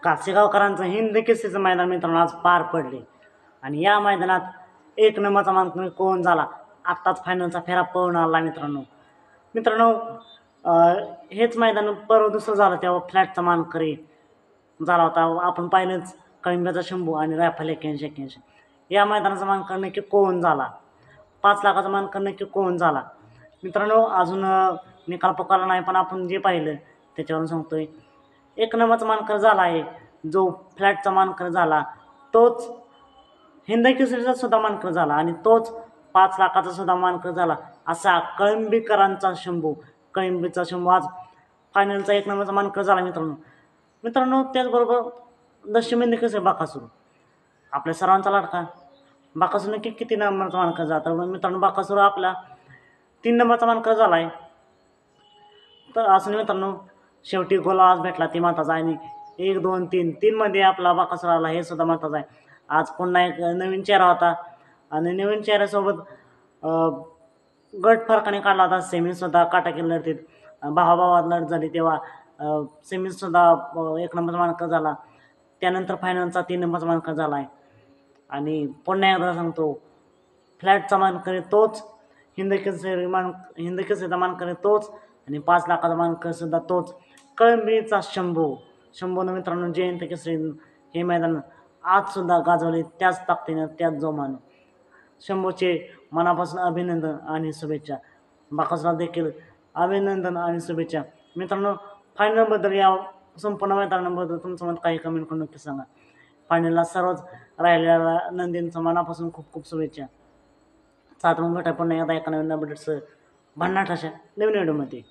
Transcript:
कासेगावकरांचं हिंद केसरीचं मैदान मित्रांनो आज पार पडले आणि या मैदानात एक नंबरचा मानकरी कोण झाला. आत्ताच फायनलचा फेरा पळून आला मित्रांनो. मित्रांनो हेच मैदान परवा दुसरं झालं तेव्हा फ्लॅटचा मानकरी झाला होता. आपण पाहिलंच कळंब्याचा शंभू आणि रायफल 81-81. या मैदानाचा मानकरी नक्की कोण झाला. 5 लाखाचा मानकरी नक्की कोण झाला. मित्रांनो अजून निकाल पुकारला नाही, पण आपण जे पाहिलं त्याच्यावरून सांगतोय. एक नंबरचा मानकरी झाला आहे जो फ्लॅटचा मानकरी झाला, तोच हिंद केसरीचा सुद्धा मानकरी झाला आणि तोच 5 लाखाचा सुद्धा मानकरी झाला. असा कळंबीकरांचा शंभू, कळंबीचा शंभू आज फायनलचा एक नंबरचा मानकरी झाला मित्रांनो. त्याचबरोबर दशमी हिंद केसरी बाकासूर, आपल्या सर्वांचा लाडका बाकासूर नक्की किती नंबरचा मानकरी झाला. तर मित्रांनो बाकासूर आपला 3 नंबरचा मानकरी झाला आहे. तर असं नाही मित्रांनो, शेवटी गोल आज भेटला ती महत्त्वाचा आणि 1, 2, 3 मध्ये आपला बाकासूर आला हे सुद्धा महत्त्वाचं आहे. आज पुन्हा एक नवीन चेहरा होता आणि नवीन चेहऱ्यासोबत गट फरकाने काढला होता. सेमीसुद्धा काटाकी लढतीत भावाभावात लढत झाली तेव्हा सेमीसुद्धा एक नंबरचा मानकरी झाला. त्यानंतर फायनलचा 3 नंबरचा मानकरी झाला आहे आणि पुन्हा एकदा सांगतो फ्लॅटचा मानकरी तोच, हिंद केसरीचा मानकरी तोच आणि 5 लाखाचा मानकरीसुद्धा तोच, कळंबीचा शंभूनं मित्रांनो जयंत केसरी हे मैदान आजसुद्धा गाजवले त्याच ताकदीनं त्याच जोमानं. शंभूचे मनापासून अभिनंदन आणि शुभेच्छा. बाकासूरला देखील अभिनंदन आणि शुभेच्छा. मित्रांनो फायनलबद्दल या संपूर्ण मैदानाबद्दल तुमचं मत काही कमेंट करून नक्की सांगा. फायनलला सर्वच राहिलेल्या नंदींचं मनापासून खूप खूप शुभेच्छा. सात मग भेटा पुन्हा एकदा एका नवीन अपडेट्स भन्नाट अशा नवीन व्हिडिओमध्ये.